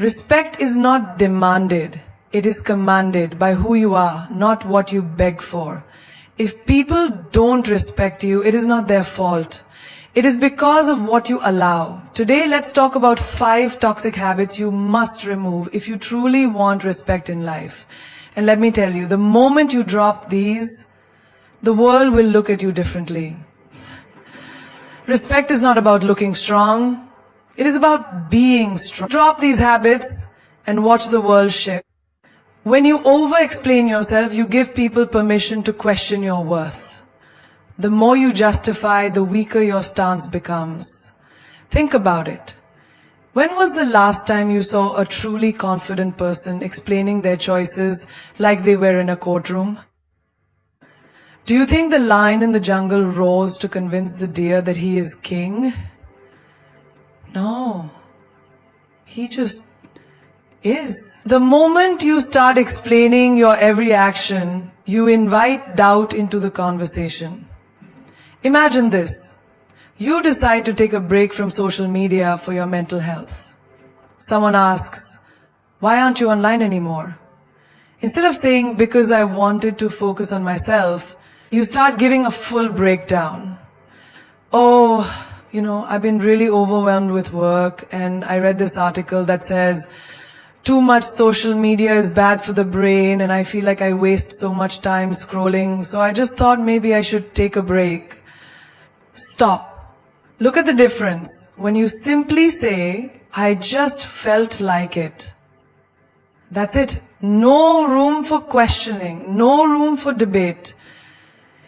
Respect is not demanded, it is commanded by who you are, not what you beg for. If people don't respect you, it is not their fault. It is because of what you allow. Today, let's talk about 5 toxic habits you must remove if you truly want respect in life. And let me tell you, the moment you drop these, the world will look at you differently. Respect is not about looking strong. It is about being strong. Drop these habits and watch the world shift. When you over-explain yourself, you give people permission to question your worth. The more you justify, the weaker your stance becomes. Think about it. When was the last time you saw a truly confident person explaining their choices like they were in a courtroom? Do you think the lion in the jungle roars to convince the deer that he is king? No. He just is. The moment you start explaining your every action, you invite doubt into the conversation. Imagine this. You decide to take a break from social media for your mental health. Someone asks, "Why aren't you online anymore?" Instead of saying, "Because I wanted to focus on myself," you start giving a full breakdown. "Oh, I've been really overwhelmed with work, and I read this article that says, too much social media is bad for the brain, and I feel like I waste so much time scrolling, so I just thought maybe I should take a break." Stop. Look at the difference. When you simply say, "I just felt like it." That's it. No room for questioning, no room for debate.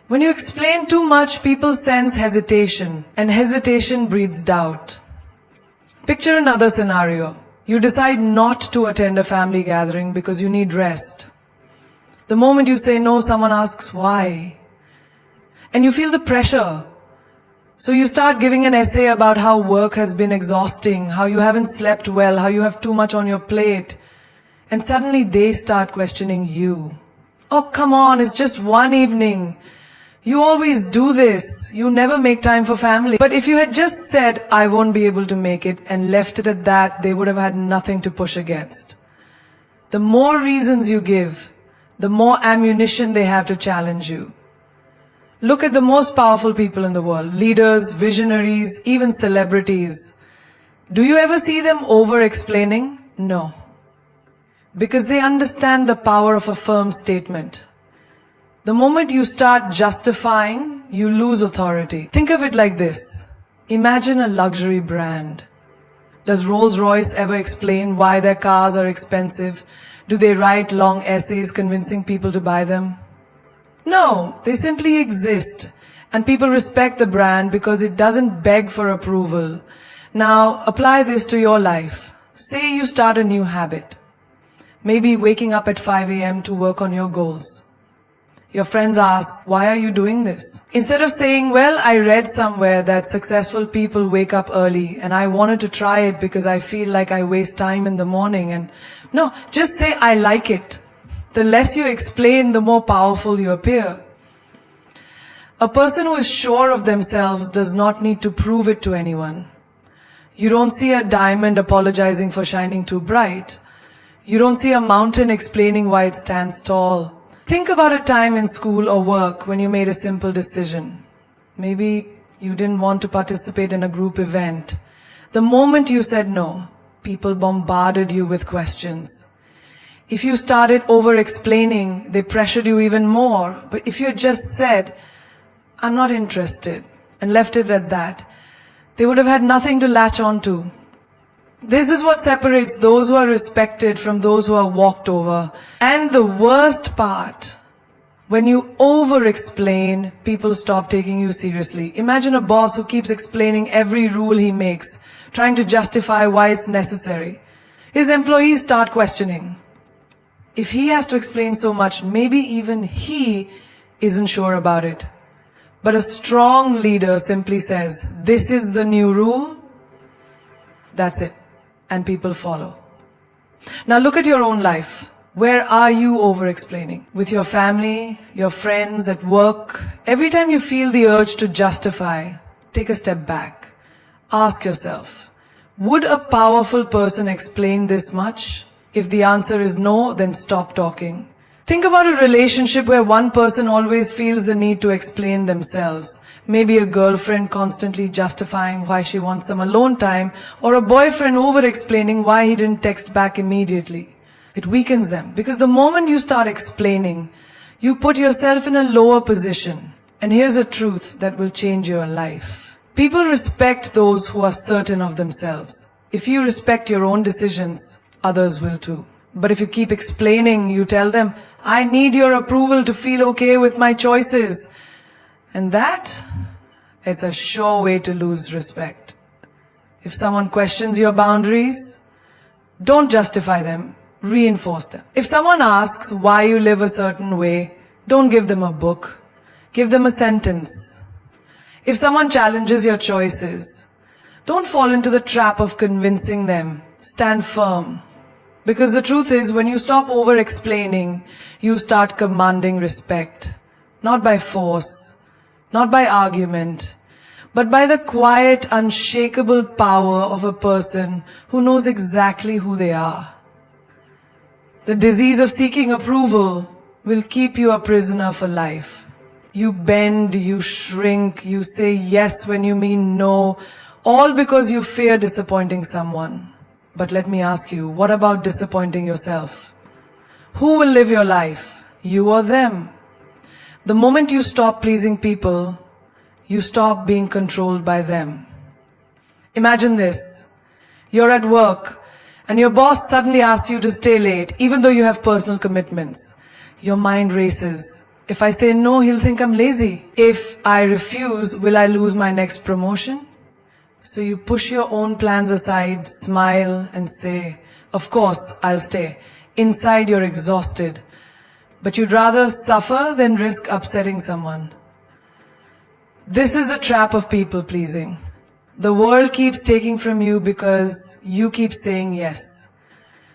When you explain too much, people sense hesitation, and hesitation breeds doubt. Picture another scenario. You decide not to attend a family gathering because you need rest. The moment you say no, someone asks why. And you feel the pressure. So you start giving an essay about how work has been exhausting, how you haven't slept well, how you have too much on your plate. And suddenly they start questioning you. "Oh, come on, it's just one evening. You always do this. You never make time for family." But if you had just said, "I won't be able to make it," and left it at that, they would have had nothing to push against. The more reasons you give, the more ammunition they have to challenge you. Look at the most powerful people in the world, leaders, visionaries, even celebrities. Do you ever see them over-explaining? No. Because they understand the power of a firm statement. The moment you start justifying, you lose authority. Think of it like this. Imagine a luxury brand. Does Rolls-Royce ever explain why their cars are expensive? Do they write long essays convincing people to buy them? No, they simply exist. And people respect the brand because it doesn't beg for approval. Now, apply this to your life. Say you start a new habit. Maybe waking up at 5 a.m. to work on your goals. Your friends ask, "Why are you doing this?" Instead of saying, "Well, I read somewhere that successful people wake up early and I wanted to try it because I feel like I waste time in the morning," and no, just say, "I like it." The less you explain, the more powerful you appear. A person who is sure of themselves does not need to prove it to anyone. You don't see a diamond apologizing for shining too bright. You don't see a mountain explaining why it stands tall. Think about a time in school or work when you made a simple decision. Maybe you didn't want to participate in a group event. The moment you said no, people bombarded you with questions. If you started over-explaining, they pressured you even more. But if you had just said, "I'm not interested," and left it at that, they would have had nothing to latch on to. This is what separates those who are respected from those who are walked over. And the worst part, when you over-explain, people stop taking you seriously. Imagine a boss who keeps explaining every rule he makes, trying to justify why it's necessary. His employees start questioning. If he has to explain so much, maybe even he isn't sure about it. But a strong leader simply says, "This is the new rule." That's it. And people follow. Now look at your own life. Where are you over-explaining? With your family, your friends, at work? Every time you feel the urge to justify, take a step back. Ask yourself, Would a powerful person explain this much? If the answer is no, then stop talking. Think about a relationship where one person always feels the need to explain themselves. Maybe a girlfriend constantly justifying why she wants some alone time, or a boyfriend over-explaining why he didn't text back immediately. It weakens them, because the moment you start explaining, you put yourself in a lower position. And here's a truth that will change your life. People respect those who are certain of themselves. If you respect your own decisions, others will too. But if you keep explaining, you tell them, I need your approval to feel okay with my choices. And that, it's a sure way to lose respect. If someone questions your boundaries, don't justify them, reinforce them. If someone asks why you live a certain way, don't give them a book, give them a sentence. If someone challenges your choices, don't fall into the trap of convincing them, stand firm. Because the truth is, when you stop over-explaining, you start commanding respect. Not by force, not by argument, but by the quiet, unshakable power of a person who knows exactly who they are. The disease of seeking approval will keep you a prisoner for life. You bend, you shrink, you say yes when you mean no, all because you fear disappointing someone. But let me ask you, what about disappointing yourself? Who will live your life? You or them? The moment you stop pleasing people, you stop being controlled by them. Imagine this. You're at work and your boss suddenly asks you to stay late, even though you have personal commitments. Your mind races. If I say no, he'll think I'm lazy. If I refuse, will I lose my next promotion? So you push your own plans aside, smile and say, of course, I'll stay. Inside you're exhausted, but you'd rather suffer than risk upsetting someone. This is the trap of people pleasing. The world keeps taking from you because you keep saying yes.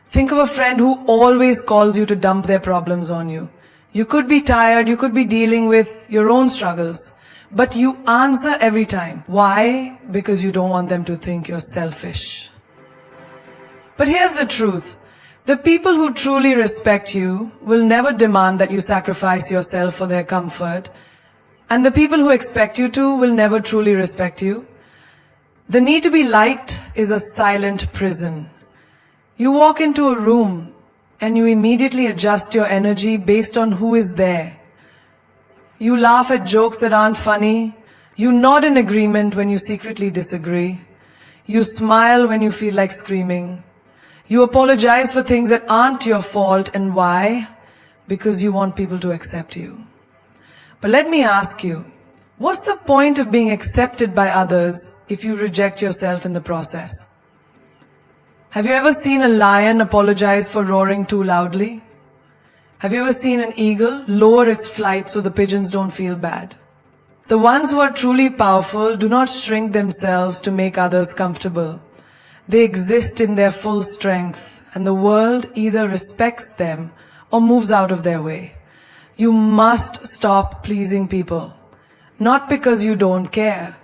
Think of a friend who always calls you to dump their problems on you. You could be tired, you could be dealing with your own struggles. But you answer every time. Why? Because you don't want them to think you're selfish. But here's the truth. The people who truly respect you will never demand that you sacrifice yourself for their comfort. And the people who expect you to will never truly respect you. The need to be liked is a silent prison. You walk into a room and you immediately adjust your energy based on who is there. You laugh at jokes that aren't funny. You nod in agreement when you secretly disagree. You smile when you feel like screaming. You apologize for things that aren't your fault. And why? Because you want people to accept you. But let me ask you, what's the point of being accepted by others if you reject yourself in the process? Have you ever seen a lion apologize for roaring too loudly? Have you ever seen an eagle lower its flight so the pigeons don't feel bad? The ones who are truly powerful do not shrink themselves to make others comfortable. They exist in their full strength, and the world either respects them or moves out of their way. You must stop pleasing people. Not because you don't care,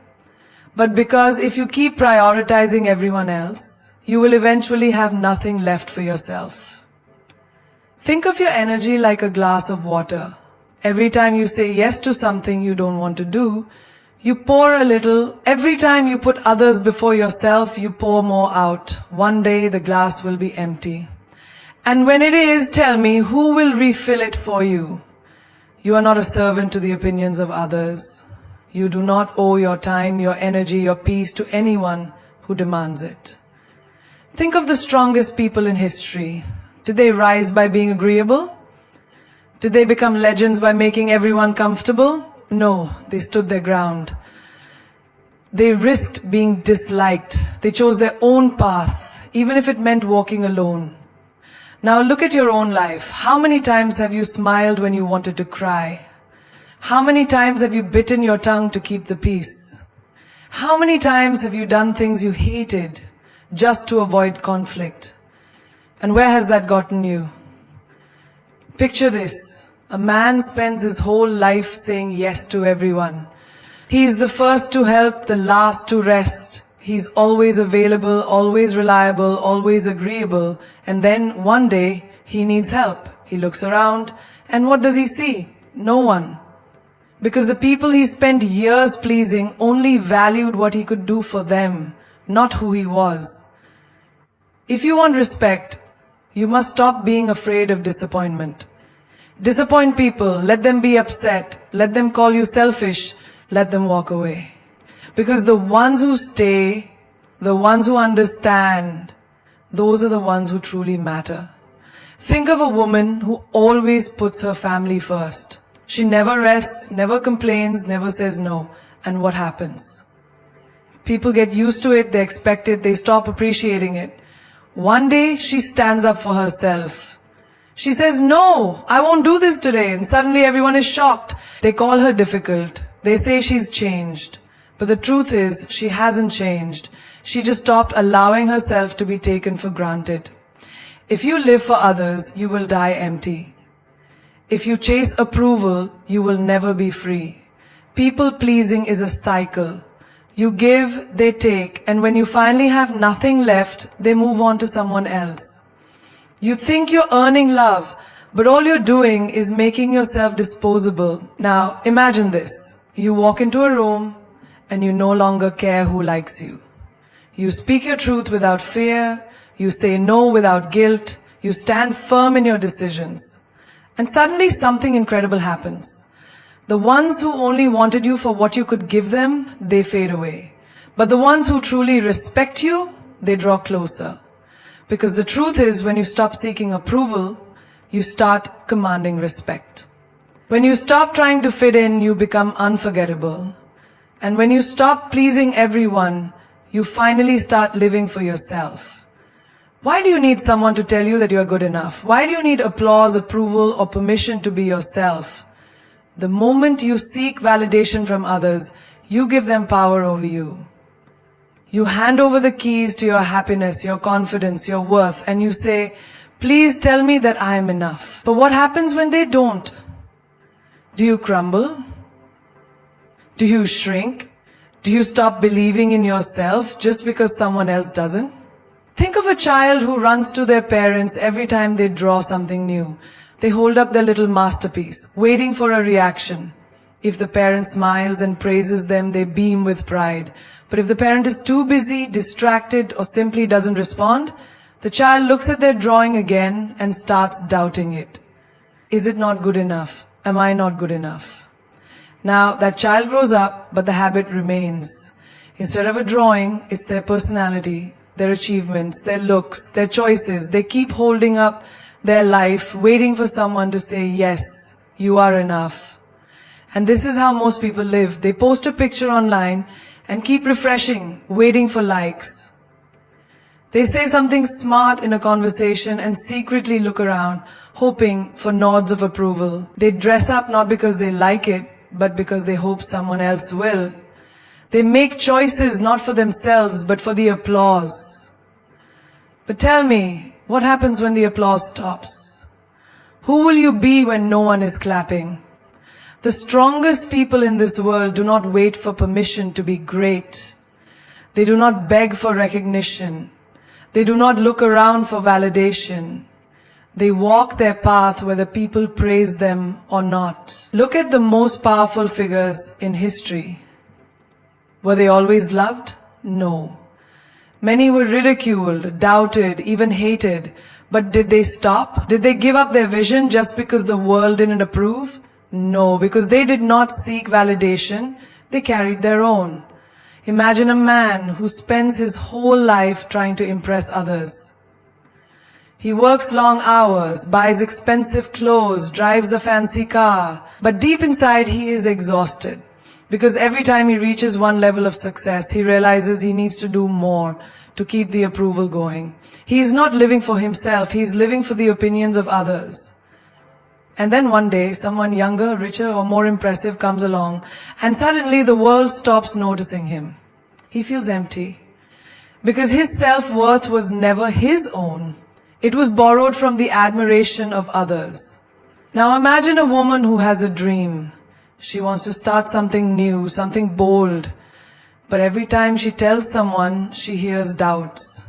but because if you keep prioritizing everyone else, you will eventually have nothing left for yourself. Think of your energy like a glass of water. Every time you say yes to something you don't want to do, you pour a little. Every time you put others before yourself, you pour more out. One day the glass will be empty. And when it is, tell me, who will refill it for you? You are not a servant to the opinions of others. You do not owe your time, your energy, your peace to anyone who demands it. Think of the strongest people in history. Did they rise by being agreeable? Did they become legends by making everyone comfortable? No, they stood their ground. They risked being disliked. They chose their own path, even if it meant walking alone. Now look at your own life. How many times have you smiled when you wanted to cry? How many times have you bitten your tongue to keep the peace? How many times have you done things you hated just to avoid conflict? And where has that gotten you? Picture this. A man spends his whole life saying yes to everyone. He is the first to help, the last to rest. He's always available, always reliable, always agreeable, and then one day he needs help. He looks around, and what does he see? No one. Because the people he spent years pleasing only valued what he could do for them, not who he was. If you want respect, you must stop being afraid of disappointment. Disappoint people, let them be upset, let them call you selfish, let them walk away. Because the ones who stay, the ones who understand, those are the ones who truly matter. Think of a woman who always puts her family first. She never rests, never complains, never says no. And what happens? People get used to it, they expect it, they stop appreciating it. One day, she stands up for herself. She says, no, I won't do this today. And suddenly everyone is shocked. They call her difficult. They say she's changed. But the truth is, she hasn't changed. She just stopped allowing herself to be taken for granted. If you live for others, you will die empty. If you chase approval, you will never be free. People pleasing is a cycle. You give, they take, and when you finally have nothing left, they move on to someone else. You think you're earning love, but all you're doing is making yourself disposable. Now, imagine this. You walk into a room, and you no longer care who likes you. You speak your truth without fear, you say no without guilt, you stand firm in your decisions. And suddenly something incredible happens. The ones who only wanted you for what you could give them, they fade away. But the ones who truly respect you, they draw closer. Because the truth is, when you stop seeking approval, you start commanding respect. When you stop trying to fit in, you become unforgettable. And when you stop pleasing everyone, you finally start living for yourself. Why do you need someone to tell you that you're good enough? Why do you need applause, approval, or permission to be yourself? The moment you seek validation from others, you give them power over you. You hand over the keys to your happiness, your confidence, your worth, and you say, please tell me that I am enough. But what happens when they don't? Do you crumble? Do you shrink? Do you stop believing in yourself just because someone else doesn't? Think of a child who runs to their parents every time they draw something new. They hold up their little masterpiece, waiting for a reaction. If the parent smiles and praises them, they beam with pride. But if the parent is too busy, distracted, or simply doesn't respond, the child looks at their drawing again and starts doubting it. Is it not good enough? Am I not good enough? Now, that child grows up, but the habit remains. Instead of a drawing, it's their personality, their achievements, their looks, their choices. They keep holding up their life, waiting for someone to say, yes, you are enough. And this is how most people live. They post a picture online and keep refreshing, waiting for likes. They say something smart in a conversation and secretly look around, hoping for nods of approval. They dress up not because they like it, but because they hope someone else will. They make choices not for themselves, but for the applause. But tell me, what happens when the applause stops? Who will you be when no one is clapping? The strongest people in this world do not wait for permission to be great. They do not beg for recognition. They do not look around for validation. They walk their path whether people praise them or not. Look at the most powerful figures in history. Were they always loved? No. Many were ridiculed, doubted, even hated. But did they stop? Did they give up their vision just because the world didn't approve? No, because they did not seek validation. They carried their own. Imagine a man who spends his whole life trying to impress others. He works long hours, buys expensive clothes, drives a fancy car, but deep inside he is exhausted. Because every time he reaches one level of success, he realizes he needs to do more to keep the approval going. He is not living for himself, he is living for the opinions of others. And then one day, someone younger, richer, or more impressive comes along, and suddenly the world stops noticing him. He feels empty. Because his self-worth was never his own. It was borrowed from the admiration of others. Now imagine a woman who has a dream. She wants to start something new, something bold. But every time she tells someone, she hears doubts.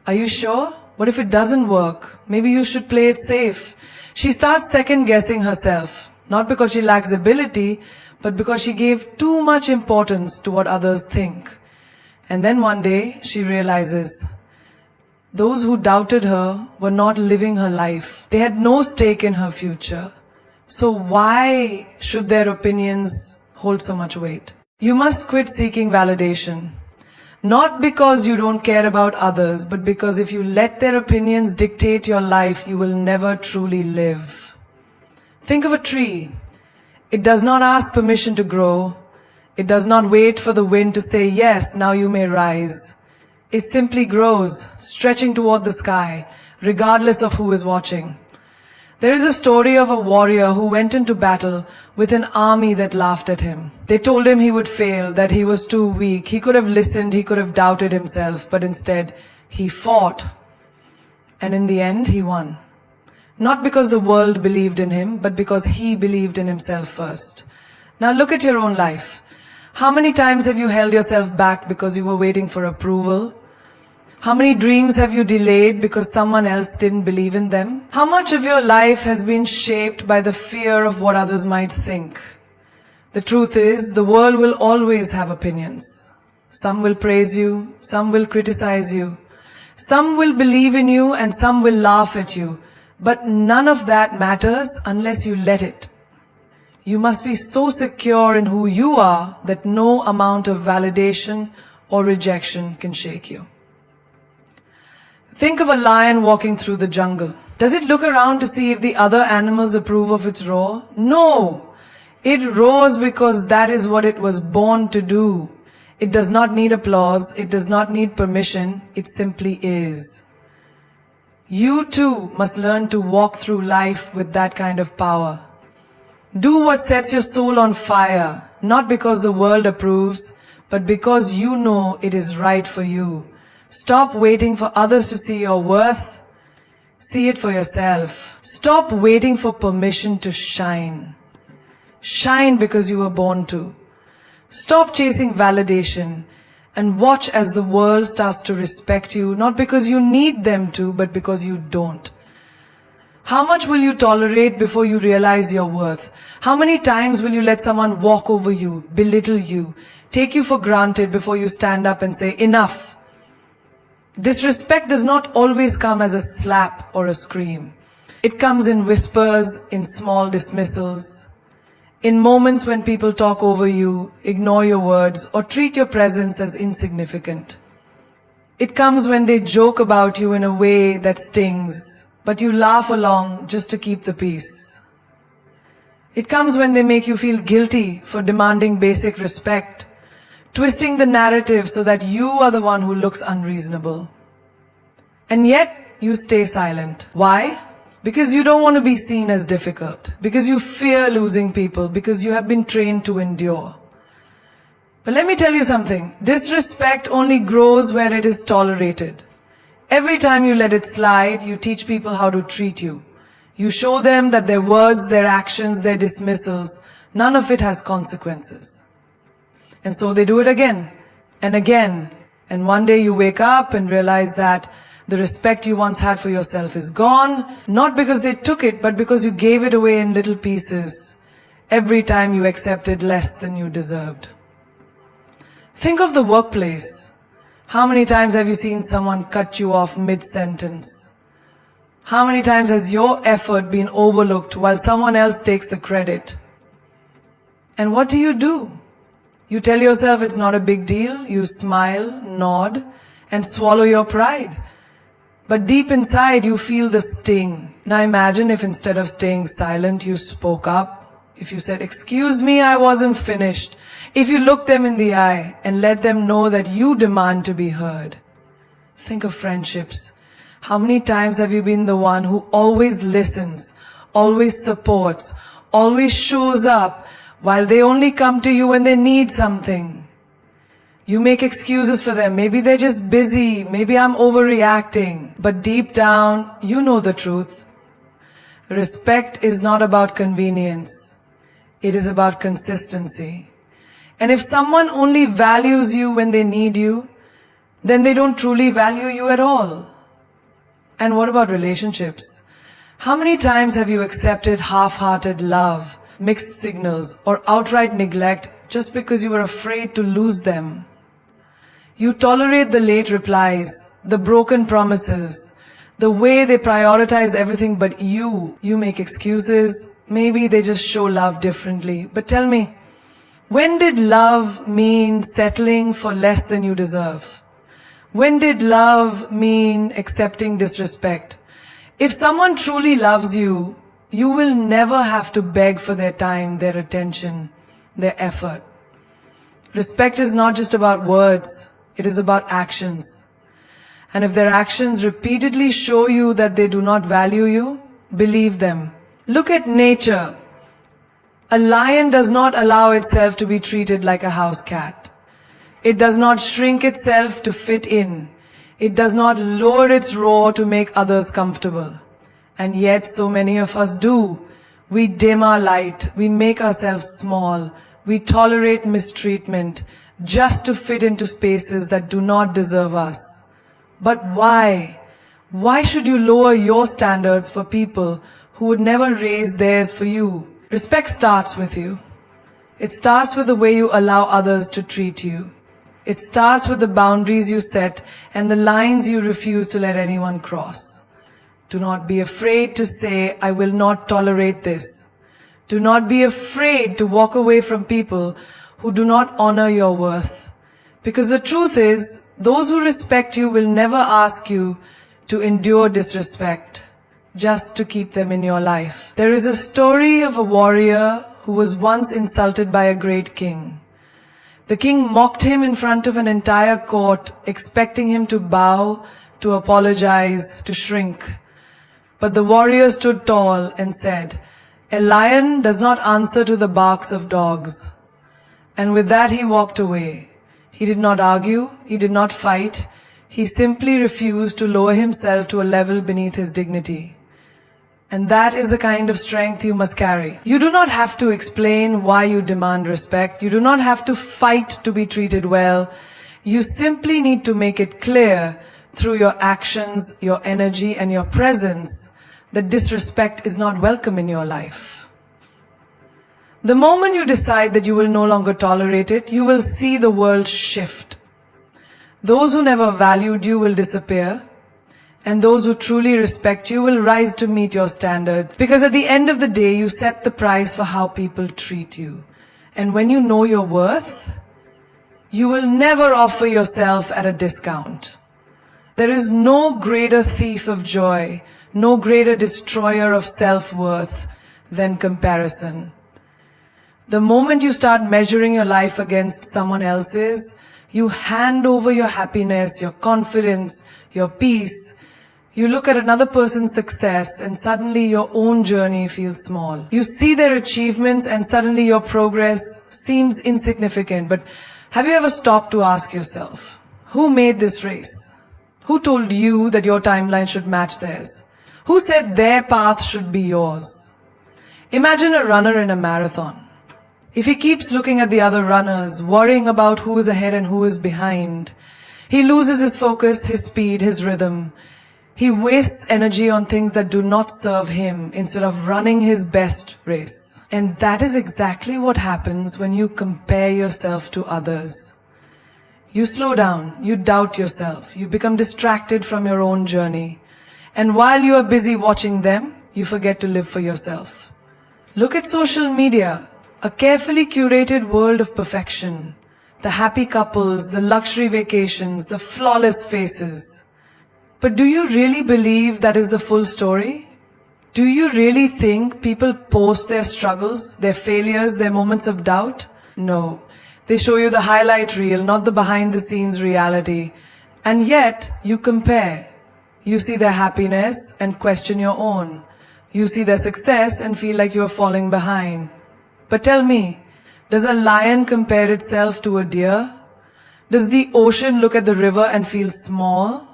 Are you sure? What if it doesn't work? Maybe you should play it safe. She starts second-guessing herself, not because she lacks ability, but because she gave too much importance to what others think. And then one day, she realizes, those who doubted her were not living her life. They had no stake in her future. So why should their opinions hold so much weight? You must quit seeking validation. Not because you don't care about others, but because if you let their opinions dictate your life, you will never truly live. Think of a tree. It does not ask permission to grow. It does not wait for the wind to say, yes, now you may rise. It simply grows, stretching toward the sky, regardless of who is watching. There is a story of a warrior who went into battle with an army that laughed at him. They told him he would fail, that he was too weak. He could have listened, he could have doubted himself, but instead he fought. And in the end, he won. Not because the world believed in him, but because he believed in himself first. Now look at your own life. How many times have you held yourself back because you were waiting for approval? How many dreams have you delayed because someone else didn't believe in them? How much of your life has been shaped by the fear of what others might think? The truth is, the world will always have opinions. Some will praise you, some will criticize you. Some will believe in you and some will laugh at you. But none of that matters unless you let it. You must be so secure in who you are that no amount of validation or rejection can shake you. Think of a lion walking through the jungle. Does it look around to see if the other animals approve of its roar? No! It roars because that is what it was born to do. It does not need applause. It does not need permission. It simply is. You too must learn to walk through life with that kind of power. Do what sets your soul on fire, not because the world approves, but because you know it is right for you. Stop waiting for others to see your worth. See it for yourself. Stop waiting for permission to shine. Shine because you were born to. Stop chasing validation and watch as the world starts to respect you, not because you need them to, but because you don't. How much will you tolerate before you realize your worth? How many times will you let someone walk over you, belittle you, take you for granted before you stand up and say, enough? Disrespect does not always come as a slap or a scream. It comes in whispers, in small dismissals, in moments when people talk over you, ignore your words, or treat your presence as insignificant. It comes when they joke about you in a way that stings, but you laugh along just to keep the peace. It comes when they make you feel guilty for demanding basic respect, twisting the narrative so that you are the one who looks unreasonable. And yet, you stay silent. Why? Because you don't want to be seen as difficult. Because you fear losing people. Because you have been trained to endure. But let me tell you something. Disrespect only grows where it is tolerated. Every time you let it slide, you teach people how to treat you. You show them that their words, their actions, their dismissals, none of it has consequences. And so they do it again and again. And one day you wake up and realize that the respect you once had for yourself is gone, not because they took it, but because you gave it away in little pieces every time you accepted less than you deserved. Think of the workplace. How many times have you seen someone cut you off mid-sentence? How many times has your effort been overlooked while someone else takes the credit? And what do? You tell yourself it's not a big deal, you smile, nod, and swallow your pride. But deep inside, you feel the sting. Now imagine if instead of staying silent, you spoke up. If you said, excuse me, I wasn't finished. If you looked them in the eye and let them know that you demand to be heard. Think of friendships. How many times have you been the one who always listens, always supports, always shows up, while they only come to you when they need something? You make excuses for them. Maybe they're just busy. Maybe I'm overreacting. But deep down, you know the truth. Respect is not about convenience. It is about consistency. And if someone only values you when they need you, then they don't truly value you at all. And what about relationships? How many times have you accepted half-hearted love, mixed signals, or outright neglect just because you were afraid to lose them? You tolerate the late replies, the broken promises, the way they prioritize everything but you. You make excuses. Maybe they just show love differently. But tell me, when did love mean settling for less than you deserve? When did love mean accepting disrespect? If someone truly loves you, you will never have to beg for their time, their attention, their effort. Respect is not just about words, it is about actions. And if their actions repeatedly show you that they do not value you, believe them. Look at nature. A lion does not allow itself to be treated like a house cat. It does not shrink itself to fit in. It does not lower its roar to make others comfortable. And yet so many of us do. We dim our light. We make ourselves small. We tolerate mistreatment just to fit into spaces that do not deserve us. But why? Why should you lower your standards for people who would never raise theirs for you? Respect starts with you. It starts with the way you allow others to treat you. It starts with the boundaries you set and the lines you refuse to let anyone cross. Do not be afraid to say, I will not tolerate this. Do not be afraid to walk away from people who do not honor your worth. Because the truth is, those who respect you will never ask you to endure disrespect just to keep them in your life. There is a story of a warrior who was once insulted by a great king. The king mocked him in front of an entire court, expecting him to bow, to apologize, to shrink. But the warrior stood tall and said, "A lion does not answer to the barks of dogs." And with that he walked away. He did not argue, he did not fight, he simply refused to lower himself to a level beneath his dignity. And that is the kind of strength you must carry. You do not have to explain why you demand respect. You do not have to fight to be treated well. You simply need to make it clear through your actions, your energy, and your presence that disrespect is not welcome in your life. The moment you decide that you will no longer tolerate it, you will see the world shift. Those who never valued you will disappear, and those who truly respect you will rise to meet your standards. Because at the end of the day, you set the price for how people treat you. And when you know your worth, you will never offer yourself at a discount. There is no greater thief of joy, no greater destroyer of self-worth than comparison. The moment you start measuring your life against someone else's, you hand over your happiness, your confidence, your peace. You look at another person's success and suddenly your own journey feels small. You see their achievements and suddenly your progress seems insignificant. But have you ever stopped to ask yourself, who made this race? Who told you that your timeline should match theirs? Who said their path should be yours? Imagine a runner in a marathon. If he keeps looking at the other runners, worrying about who is ahead and who is behind, he loses his focus, his speed, his rhythm. He wastes energy on things that do not serve him instead of running his best race. And that is exactly what happens when you compare yourself to others. You slow down, you doubt yourself, you become distracted from your own journey. And while you are busy watching them, you forget to live for yourself. Look at social media. A carefully curated world of perfection. The happy couples, the luxury vacations, the flawless faces. But do you really believe that is the full story? Do you really think people post their struggles, their failures, their moments of doubt? No. They show you the highlight reel, not the behind-the-scenes reality. And yet, you compare. You see their happiness and question your own. You see their success and feel like you are falling behind. But tell me, does a lion compare itself to a deer? Does the ocean look at the river and feel small?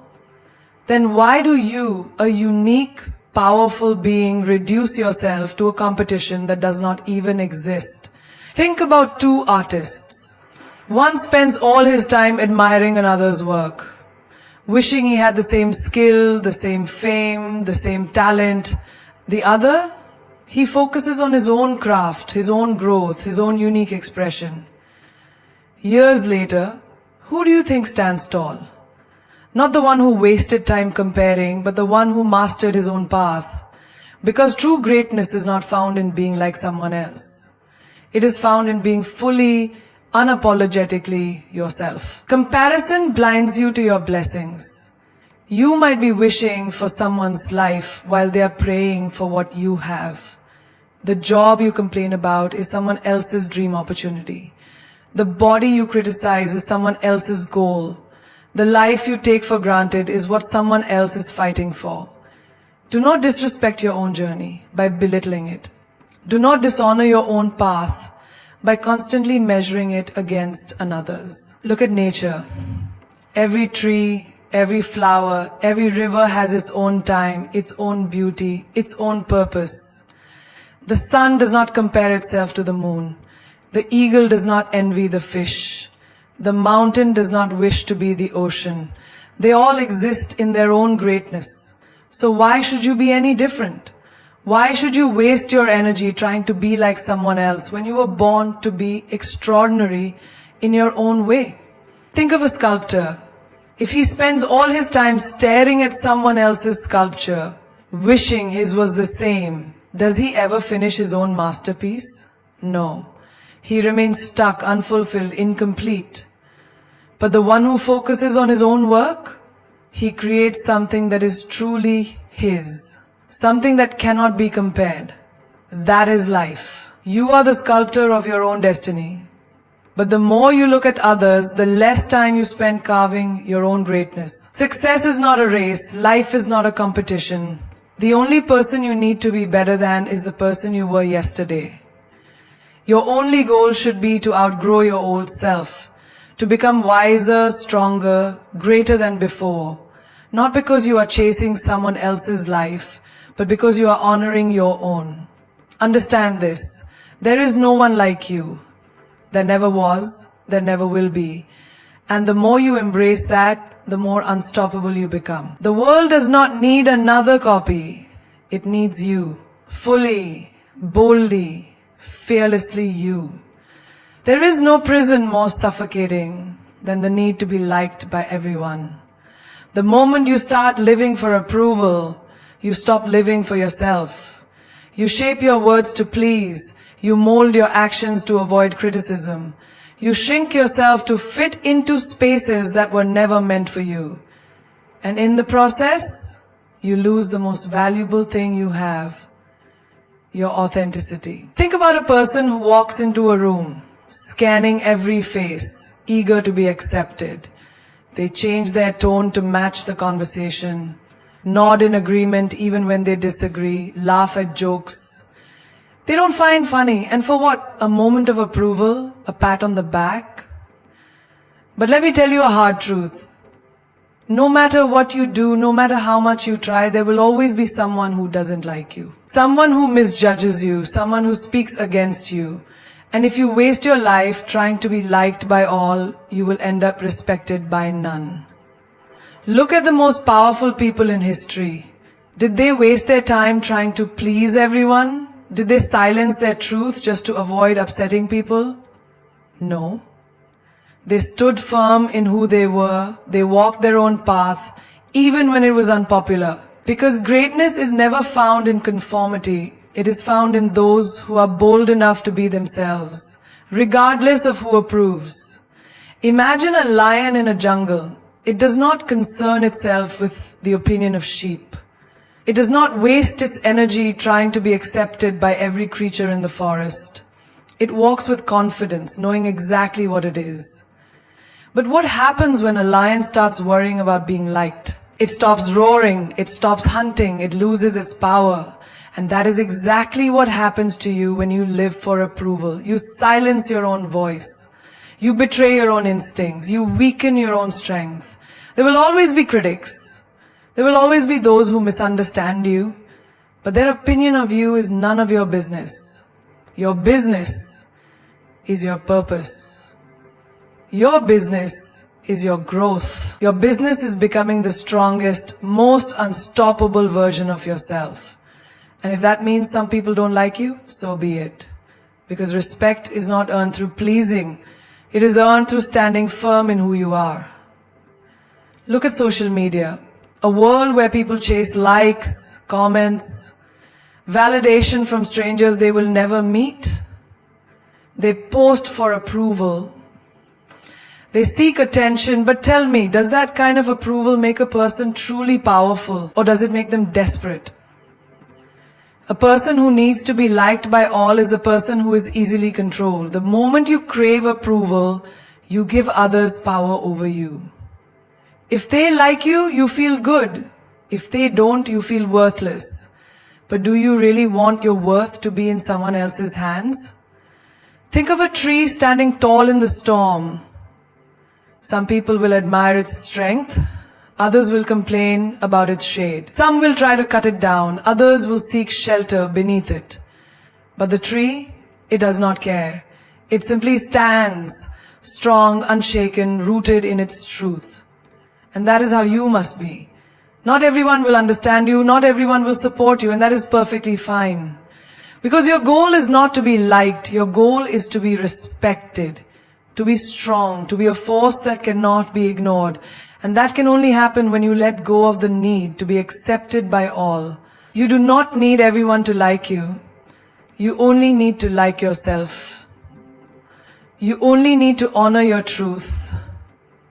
Then why do you, a unique, powerful being, reduce yourself to a competition that does not even exist? Think about two artists. One spends all his time admiring another's work, wishing he had the same skill, the same fame, the same talent. The other, he focuses on his own craft, his own growth, his own unique expression. Years later, who do you think stands tall? Not the one who wasted time comparing, but the one who mastered his own path. Because true greatness is not found in being like someone else. It is found in being fully, unapologetically yourself. Comparison blinds you to your blessings. You might be wishing for someone's life while they are praying for what you have. The job you complain about is someone else's dream opportunity. The body you criticize is someone else's goal. The life you take for granted is what someone else is fighting for. Do not disrespect your own journey by belittling it. Do not dishonor your own path by constantly measuring it against another's. Look at nature. Every tree, every flower, every river has its own time, its own beauty, its own purpose. The sun does not compare itself to the moon. The eagle does not envy the fish. The mountain does not wish to be the ocean. They all exist in their own greatness. So why should you be any different? Why should you waste your energy trying to be like someone else when you were born to be extraordinary in your own way? Think of a sculptor. If he spends all his time staring at someone else's sculpture, wishing his was the same, does he ever finish his own masterpiece? No. He remains stuck, unfulfilled, incomplete. But the one who focuses on his own work, he creates something that is truly his. Something that cannot be compared. That is life. You are the sculptor of your own destiny. But the more you look at others, the less time you spend carving your own greatness. Success is not a race. Life is not a competition. The only person you need to be better than is the person you were yesterday. Your only goal should be to outgrow your old self, to become wiser, stronger, greater than before. Not because you are chasing someone else's life, but because you are honoring your own. Understand this. There is no one like you. There never was, there never will be. And the more you embrace that, the more unstoppable you become. The world does not need another copy. It needs you. Fully, boldly, fearlessly you. There is no prison more suffocating than the need to be liked by everyone. The moment you start living for approval, you stop living for yourself. You shape your words to please. You mold your actions to avoid criticism. You shrink yourself to fit into spaces that were never meant for you. And in the process, you lose the most valuable thing you have, your authenticity. Think about a person who walks into a room, scanning every face, eager to be accepted. They change their tone to match the conversation, nod in agreement even when they disagree, laugh at jokes they don't find funny. And for what? A moment of approval? A pat on the back? But let me tell you a hard truth. No matter what you do, no matter how much you try, there will always be someone who doesn't like you. Someone who misjudges you, someone who speaks against you. And if you waste your life trying to be liked by all, you will end up respected by none. Look at the most powerful people in history. Did they waste their time trying to please everyone? Did they silence their truth just to avoid upsetting people? No. They stood firm in who they were. They walked their own path, even when it was unpopular. Because greatness is never found in conformity. It is found in those who are bold enough to be themselves, regardless of who approves. Imagine a lion in a jungle. It does not concern itself with the opinion of sheep. It does not waste its energy trying to be accepted by every creature in the forest. It walks with confidence, knowing exactly what it is. But what happens when a lion starts worrying about being liked? It stops roaring, it stops hunting, it loses its power. And that is exactly what happens to you when you live for approval. You silence your own voice. You betray your own instincts. You weaken your own strength. There will always be critics. There will always be those who misunderstand you, but their opinion of you is none of your business. Your business is your purpose. Your business is your growth. Your business is becoming the strongest, most unstoppable version of yourself. And if that means some people don't like you, so be it. Because respect is not earned through pleasing. It is earned through standing firm in who you are. Look at social media. A world where people chase likes, comments, validation from strangers they will never meet. They post for approval. They seek attention, but tell me, does that kind of approval make a person truly powerful, or does it make them desperate? A person who needs to be liked by all is a person who is easily controlled. The moment you crave approval, you give others power over you. If they like you, you feel good. If they don't, you feel worthless. But do you really want your worth to be in someone else's hands? Think of a tree standing tall in the storm. Some people will admire its strength. Others will complain about its shade. Some will try to cut it down. Others will seek shelter beneath it. But the tree, it does not care. It simply stands, strong, unshaken, rooted in its truth. And that is how you must be. Not everyone will understand you. Not everyone will support you. And that is perfectly fine. Because your goal is not to be liked. Your goal is to be respected. To be strong, to be a force that cannot be ignored. And that can only happen when you let go of the need to be accepted by all. You do not need everyone to like you. You only need to like yourself. You only need to honor your truth,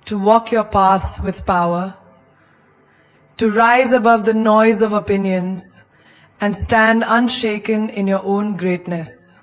to walk your path with power, to rise above the noise of opinions, and stand unshaken in your own greatness.